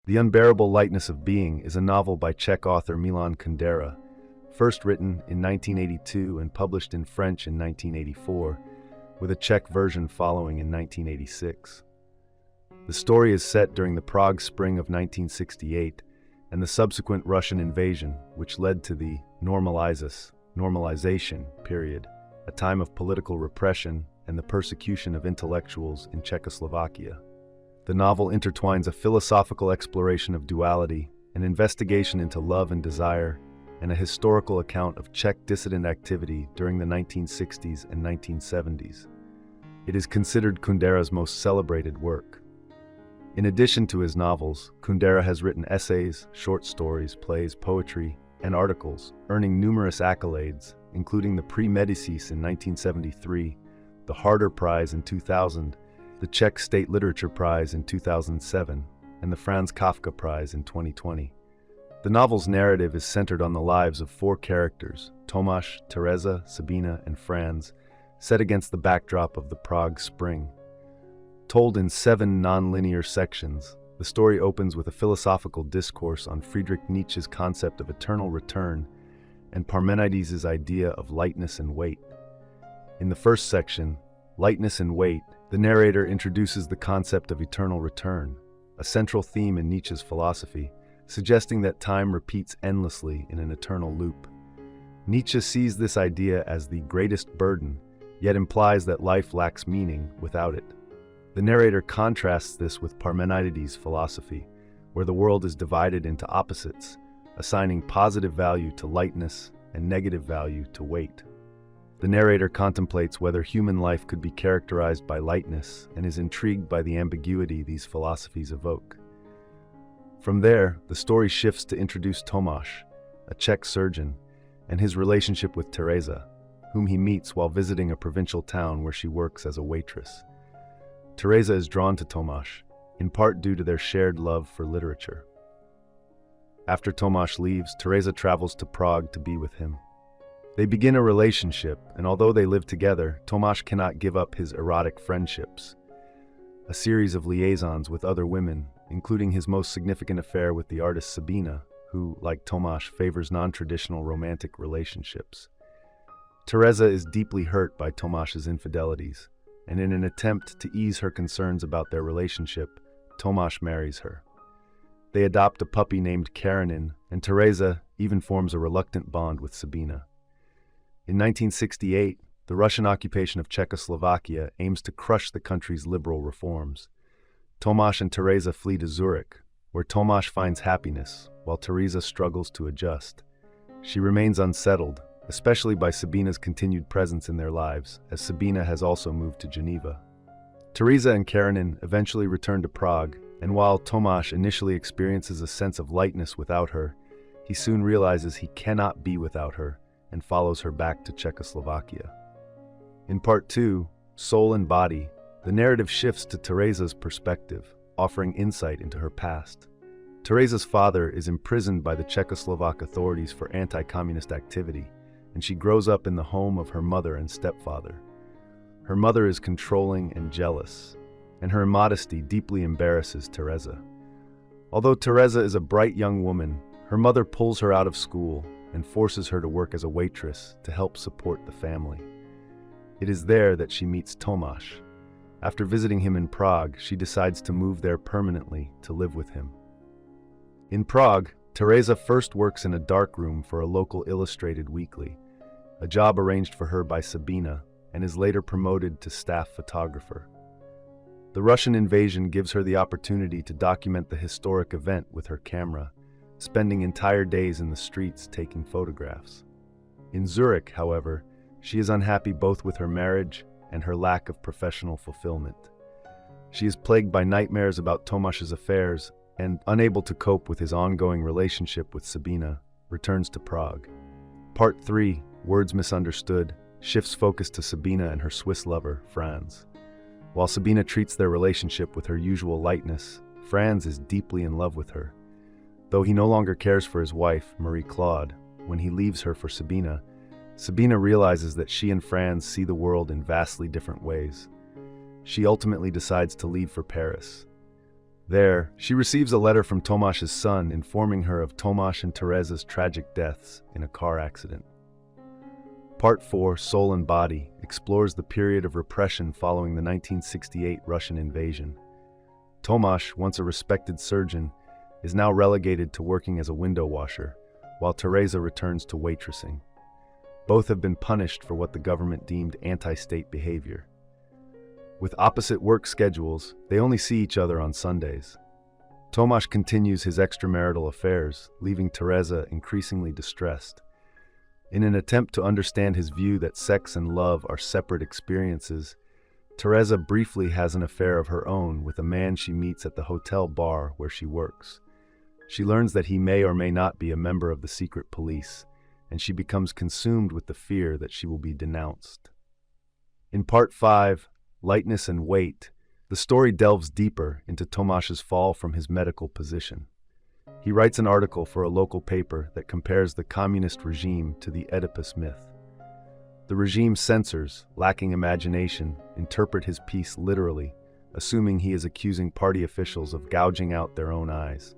The Unbearable Lightness of Being is a novel by Czech author Milan Kundera, first written in 1982 and published in French in 1984, with a Czech version following in 1986. The story is set during the Prague Spring of 1968 and the subsequent Russian invasion, which led to the normalization period, a time of political repression and the persecution of intellectuals in Czechoslovakia. The novel intertwines a philosophical exploration of duality, an investigation into love and desire, and a historical account of Czech dissident activity during the 1960s and 1970s. It is considered Kundera's most celebrated work. In addition to his novels, Kundera has written essays, short stories, plays, poetry, and articles, earning numerous accolades, including the Prix Médicis in 1973, the Harder Prize in 2000, the Czech State Literature Prize in 2007, and the Franz Kafka Prize in 2020. The novel's narrative is centered on the lives of four characters, Tomáš, Tereza, Sabina, and Franz, set against the backdrop of the Prague Spring. Told in 7 nonlinear sections, the story opens with a philosophical discourse on Friedrich Nietzsche's concept of eternal return and Parmenides' idea of lightness and weight. In the first section, Lightness and Weight, the narrator introduces the concept of eternal return, a central theme in Nietzsche's philosophy, suggesting that time repeats endlessly in an eternal loop. Nietzsche sees this idea as the greatest burden, yet implies that life lacks meaning without it. The narrator contrasts this with Parmenides' philosophy, where the world is divided into opposites, assigning positive value to lightness and negative value to weight. The narrator contemplates whether human life could be characterized by lightness and is intrigued by the ambiguity these philosophies evoke. From there, the story shifts to introduce Tomáš, a Czech surgeon, and his relationship with Tereza, whom he meets while visiting a provincial town where she works as a waitress. Tereza is drawn to Tomáš, in part due to their shared love for literature. After Tomáš leaves, Tereza travels to Prague to be with him. They begin a relationship, and although they live together, Tomáš cannot give up his erotic friendships. A series of liaisons with other women, including his most significant affair with the artist Sabina, who, like Tomáš, favors non-traditional romantic relationships. Tereza is deeply hurt by Tomáš's infidelities, and in an attempt to ease her concerns about their relationship, Tomáš marries her. They adopt a puppy named Karenin, and Tereza even forms a reluctant bond with Sabina. In 1968, the Russian occupation of Czechoslovakia aims to crush the country's liberal reforms. Tomáš and Tereza flee to Zurich, where Tomáš finds happiness, while Tereza struggles to adjust. She remains unsettled, especially by Sabina's continued presence in their lives, as Sabina has also moved to Geneva. Tereza and Karenin eventually return to Prague, and while Tomáš initially experiences a sense of lightness without her, he soon realizes he cannot be without her, and follows her back to Czechoslovakia. In Part 2, Soul and Body, the narrative shifts to Tereza's perspective, offering insight into her past. Tereza's father is imprisoned by the Czechoslovak authorities for anti-communist activity, and she grows up in the home of her mother and stepfather. Her mother is controlling and jealous, and her immodesty deeply embarrasses Tereza. Although Tereza is a bright young woman, her mother pulls her out of school and forces her to work as a waitress to help support the family. It is there that she meets Tomáš. After visiting him in Prague, she decides to move there permanently to live with him. In Prague, Tereza first works in a darkroom for a local illustrated weekly, a job arranged for her by Sabina, and is later promoted to staff photographer. The Russian invasion gives her the opportunity to document the historic event with her camera, spending entire days in the streets taking photographs. In Zurich, however, she is unhappy both with her marriage and her lack of professional fulfillment. She is plagued by nightmares about Tomáš's affairs and, unable to cope with his ongoing relationship with Sabina, returns to Prague. Part 3, Words Misunderstood, shifts focus to Sabina and her Swiss lover, Franz. While Sabina treats their relationship with her usual lightness, Franz is deeply in love with her. Though he no longer cares for his wife, Marie-Claude, when he leaves her for Sabina, Sabina realizes that she and Franz see the world in vastly different ways. She ultimately decides to leave for Paris. There, she receives a letter from Tomáš's son informing her of Tomáš and Tereza's tragic deaths in a car accident. Part 4, Soul and Body, explores the period of repression following the 1968 Russian invasion. Tomáš, once a respected surgeon, is now relegated to working as a window washer, while Tereza returns to waitressing. Both have been punished for what the government deemed anti-state behavior. With opposite work schedules, they only see each other on Sundays. Tomáš continues his extramarital affairs, leaving Tereza increasingly distressed. In an attempt to understand his view that sex and love are separate experiences, Tereza briefly has an affair of her own with a man she meets at the hotel bar where she works. She learns that he may or may not be a member of the secret police, and she becomes consumed with the fear that she will be denounced. In Part 5, Lightness and Weight, the story delves deeper into Tomáš's fall from his medical position. He writes an article for a local paper that compares the communist regime to the Oedipus myth. The regime censors, lacking imagination, interpret his piece literally, assuming he is accusing party officials of gouging out their own eyes.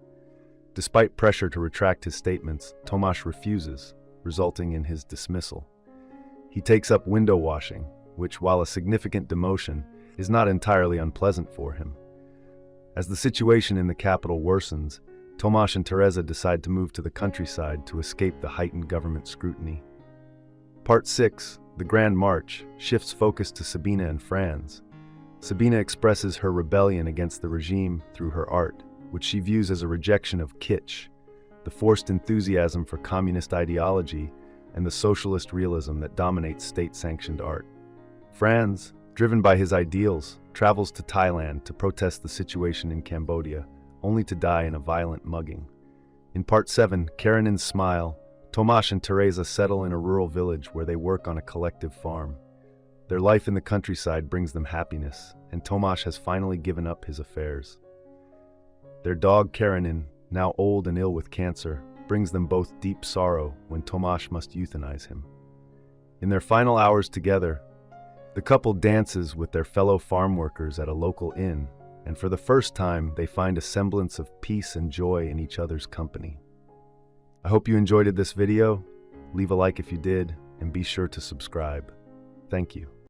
Despite pressure to retract his statements, Tomáš refuses, resulting in his dismissal. He takes up window washing, which, while a significant demotion, is not entirely unpleasant for him. As the situation in the capital worsens, Tomáš and Tereza decide to move to the countryside to escape the heightened government scrutiny. Part 6, The Grand March, shifts focus to Sabina and Franz. Sabina expresses her rebellion against the regime through her art, which she views as a rejection of kitsch, the forced enthusiasm for communist ideology, and the socialist realism that dominates state-sanctioned art. Franz, driven by his ideals, travels to Thailand to protest the situation in Cambodia, only to die in a violent mugging. In Part 7, Karenin's Smile, Tomáš and Tereza settle in a rural village where they work on a collective farm. Their life in the countryside brings them happiness, and Tomáš has finally given up his affairs. Their dog Karenin, now old and ill with cancer, brings them both deep sorrow when Tomáš must euthanize him. In their final hours together, the couple dances with their fellow farm workers at a local inn, and for the first time they find a semblance of peace and joy in each other's company. I hope you enjoyed this video. Leave a like if you did, and be sure to subscribe. Thank you.